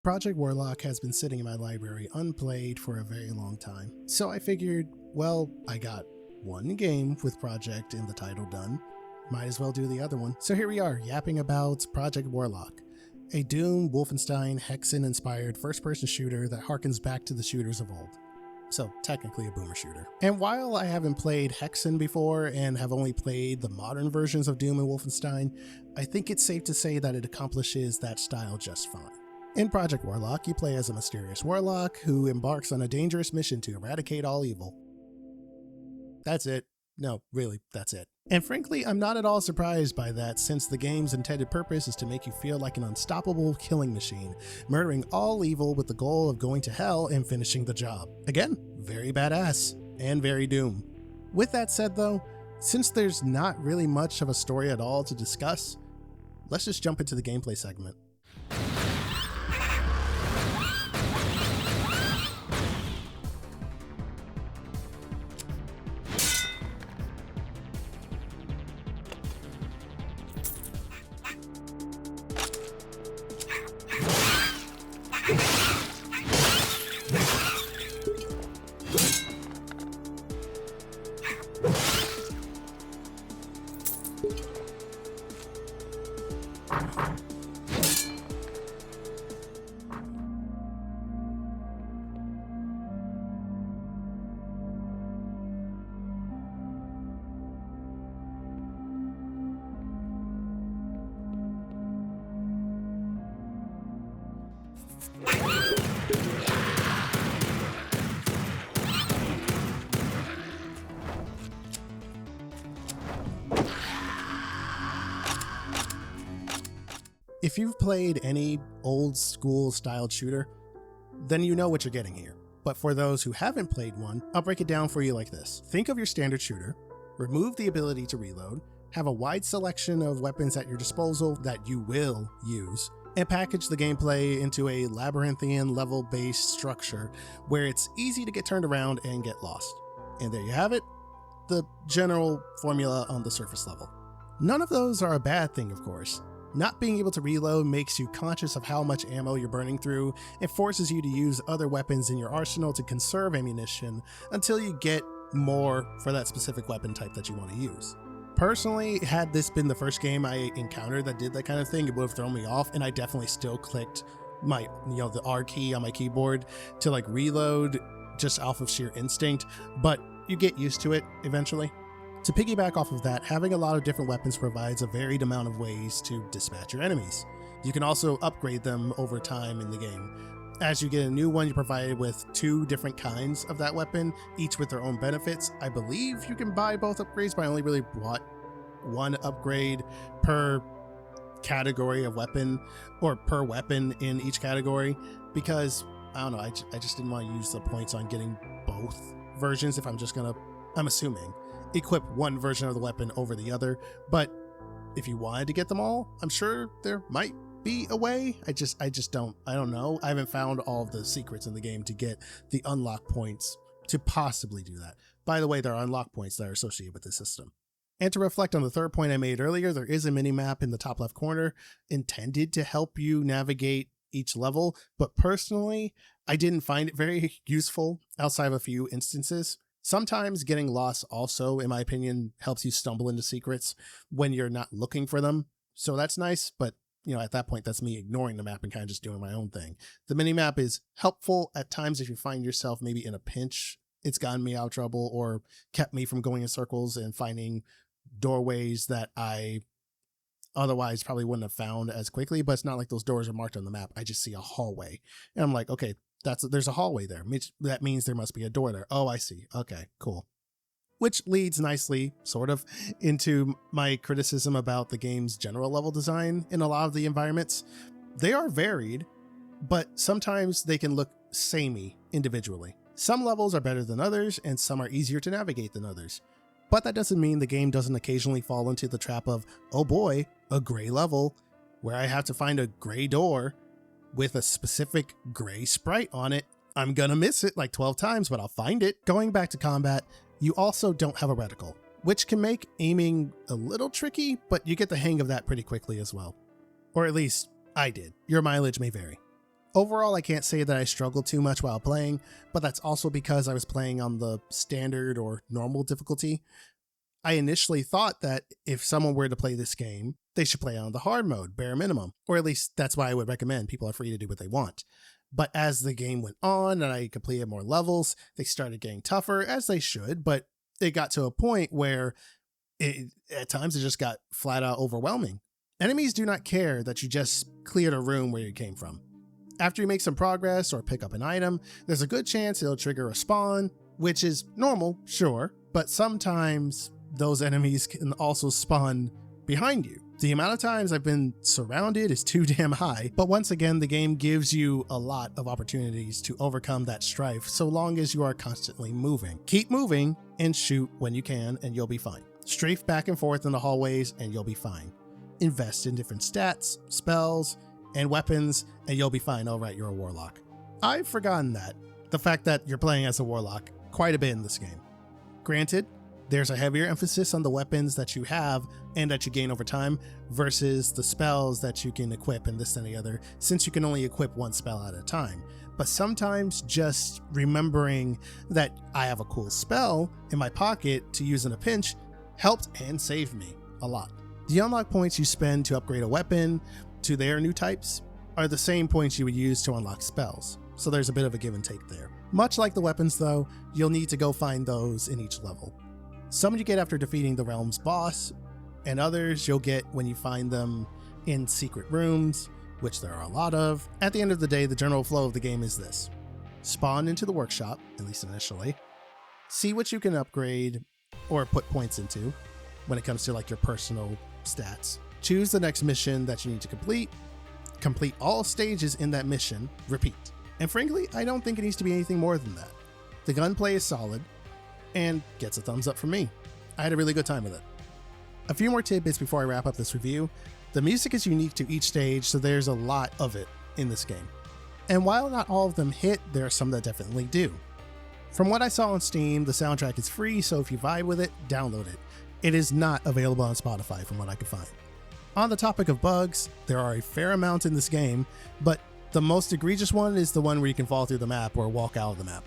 Project Warlock has been sitting in my library unplayed for a very long time, so I figured, well, I got one game with Project in the title done, might as well do the other one. So here we are, yapping about Project Warlock, a Doom, Wolfenstein, Hexen-inspired first-person shooter that harkens back to the shooters of old. So technically a boomer shooter. And while I haven't played Hexen before and have only played the modern versions of Doom and Wolfenstein, I think it's safe to say that it accomplishes that style just fine. In Project Warlock, you play as a mysterious warlock who embarks on a dangerous mission to eradicate all evil. That's it. No, really, that's it. And frankly, I'm not at all surprised by that, since the game's intended purpose is to make you feel like an unstoppable killing machine, murdering all evil with the goal of going to hell and finishing the job. Again, very badass, and very Doom. With that said though, since there's not really much of a story at all to discuss, let's just jump into the gameplay segment. If you've played any old school styled shooter, then you know what you're getting here. But for those who haven't played one, I'll break it down for you like this. Think of your standard shooter, remove the ability to reload, have a wide selection of weapons at your disposal that you will use, and package the gameplay into a labyrinthian level-based structure where it's easy to get turned around and get lost. And there you have it, the general formula on the surface level. None of those are a bad thing, of course. Not being able to reload makes you conscious of how much ammo you're burning through and forces you to use other weapons in your arsenal to conserve ammunition until you get more for that specific weapon type that you want to use. Personally, had this been the first game I encountered that did that kind of thing, it would have thrown me off, and I definitely still clicked my, the R key on my keyboard to like reload just off of sheer instinct, but you get used to it eventually. To piggyback off of that, having a lot of different weapons provides a varied amount of ways to dispatch your enemies. You can also upgrade them over time in the game. As you get a new one, you're provided with 2 different kinds of that weapon, each with their own benefits. I believe you can buy both upgrades, but I only really bought one upgrade per category of weapon, or per weapon in each category, because, I don't know, I just didn't want to use the points on getting both versions if I'm just gonna, I'm assuming, equip one version of the weapon over the other. But if you wanted to get them all, I'm sure there might be a way. I don't know. I haven't found all of the secrets in the game to get the unlock points to possibly do that. By the way, there are unlock points that are associated with this system. And to reflect on the third point I made earlier, there is a mini-map in the top left corner intended to help you navigate each level, but personally, I didn't find it very useful outside of a few instances. Sometimes getting lost also, in my opinion, helps you stumble into secrets when you're not looking for them. So that's nice, but at that point, that's me ignoring the map and kind of just doing my own thing. The mini-map is helpful at times if you find yourself maybe in a pinch. It's gotten me out of trouble or kept me from going in circles and finding doorways that I otherwise probably wouldn't have found as quickly, but it's not like those doors are marked on the map. I just see a hallway and I'm like, okay, there's a hallway there. That means there must be a door there. Oh, I see. Okay, cool. Which leads nicely, sort of, into my criticism about the game's general level design in a lot of the environments. They are varied, but sometimes they can look samey individually. Some levels are better than others, and some are easier to navigate than others. But that doesn't mean the game doesn't occasionally fall into the trap of, oh boy, a gray level. where I have to find a gray door with a specific gray sprite on it. I'm gonna miss it like 12 times, but I'll find it. Going back to combat, you also don't have a reticle, which can make aiming a little tricky, but you get the hang of that pretty quickly as well. Or at least I did. Your mileage may vary. Overall, I can't say that I struggled too much while playing, but that's also because I was playing on the standard or normal difficulty. I initially thought that if someone were to play this game, they should play on the hard mode, bare minimum, or at least that's why I would recommend. People are free to do what they want. But as the game went on and I completed more levels, they started getting tougher, as they should, but it got to a point where at times it just got flat out overwhelming. Enemies do not care that you just cleared a room where you came from. After you make some progress or pick up an item, there's a good chance it'll trigger a spawn, which is normal, sure, but sometimes those enemies can also spawn behind you. The amount of times I've been surrounded is too damn high, but once again, the game gives you a lot of opportunities to overcome that strife so long as you are constantly moving. Keep moving and shoot when you can and you'll be fine. Strafe back and forth in the hallways and you'll be fine. Invest in different stats, spells, and weapons and you'll be fine. All right, you're a warlock. I've forgotten that. The fact that you're playing as a warlock quite a bit in this game. Granted, there's a heavier emphasis on the weapons that you have and that you gain over time versus the spells that you can equip and this and the other, since you can only equip one spell at a time. But sometimes just remembering that I have a cool spell in my pocket to use in a pinch helped and saved me a lot. The unlock points you spend to upgrade a weapon to their new types are the same points you would use to unlock spells, so there's a bit of a give and take there. Much like the weapons though, you'll need to go find those in each level. Some you get after defeating the realm's boss, and others you'll get when you find them in secret rooms, which there are a lot of. At the end of the day, the general flow of the game is this. Spawn into the workshop, at least initially, see what you can upgrade or put points into when it comes to like your personal stats. Choose the next mission that you need to complete all stages in that mission, repeat. And frankly, I don't think it needs to be anything more than that. The gunplay is solid, and gets a thumbs up from me. I had a really good time with it. A few more tidbits before I wrap up this review. The music is unique to each stage, so there's a lot of it in this game. And while not all of them hit, there are some that definitely do. From what I saw on Steam, the soundtrack is free, so if you vibe with it, download it. It is not available on Spotify from what I could find. On the topic of bugs, there are a fair amount in this game, but the most egregious one is the one where you can fall through the map or walk out of the map.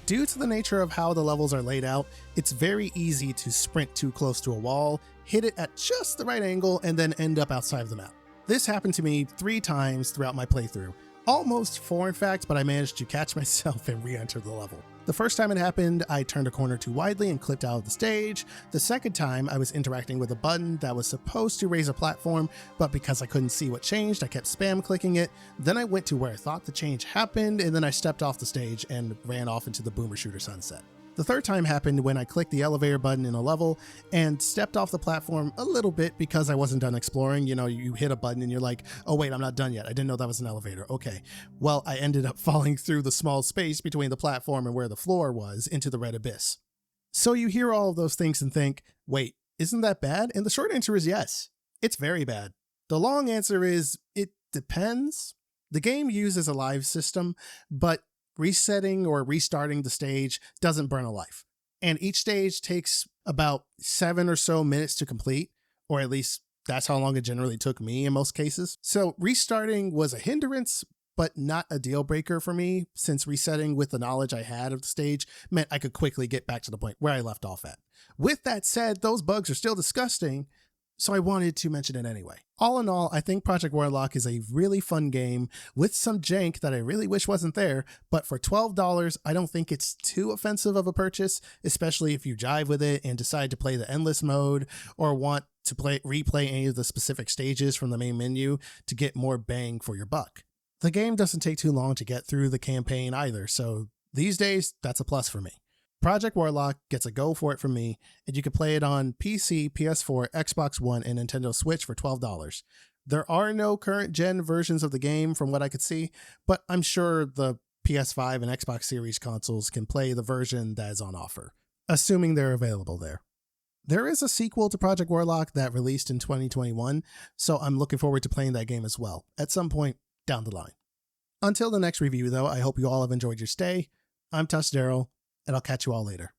Due to the nature of how the levels are laid out, it's very easy to sprint too close to a wall, hit it at just the right angle, and then end up outside of the map. This happened to me 3 times throughout my playthrough. Almost 4 in fact, but I managed to catch myself and re-enter the level. The first time it happened, I turned a corner too widely and clipped out of the stage. The second time, I was interacting with a button that was supposed to raise a platform, but because I couldn't see what changed, I kept spam clicking it. Then I went to where I thought the change happened, and then I stepped off the stage and ran off into the boomer shooter sunset. The third time happened when I clicked the elevator button in a level and stepped off the platform a little bit because I wasn't done exploring. You know, you hit a button and you're like, oh wait, I'm not done yet. I didn't know that was an elevator. Okay. Well, I ended up falling through the small space between the platform and where the floor was into the red abyss. So you hear all of those things and think, wait, isn't that bad? And the short answer is yes, it's very bad. The long answer is it depends. The game uses a live system, but resetting or restarting the stage doesn't burn a life. And each stage takes about 7 or so minutes to complete, or at least that's how long it generally took me in most cases. So restarting was a hindrance, but not a deal breaker for me, since resetting with the knowledge I had of the stage meant I could quickly get back to the point where I left off at. With that said, those bugs are still disgusting, so I wanted to mention it anyway. All in all, I think Project Warlock is a really fun game with some jank that I really wish wasn't there, but for $12, I don't think it's too offensive of a purchase, especially if you jive with it and decide to play the endless mode or want to replay any of the specific stages from the main menu to get more bang for your buck. The game doesn't take too long to get through the campaign either, so these days, that's a plus for me. Project Warlock gets a go for it from me, and you can play it on PC, PS4, Xbox One, and Nintendo Switch for $12. There are no current gen versions of the game from what I could see, but I'm sure the PS5 and Xbox Series consoles can play the version that is on offer, assuming they're available there. There is a sequel to Project Warlock that released in 2021, so I'm looking forward to playing that game as well, at some point down the line. Until the next review, though, I hope you all have enjoyed your stay. I'm TUSDarryl, and I'll catch you all later.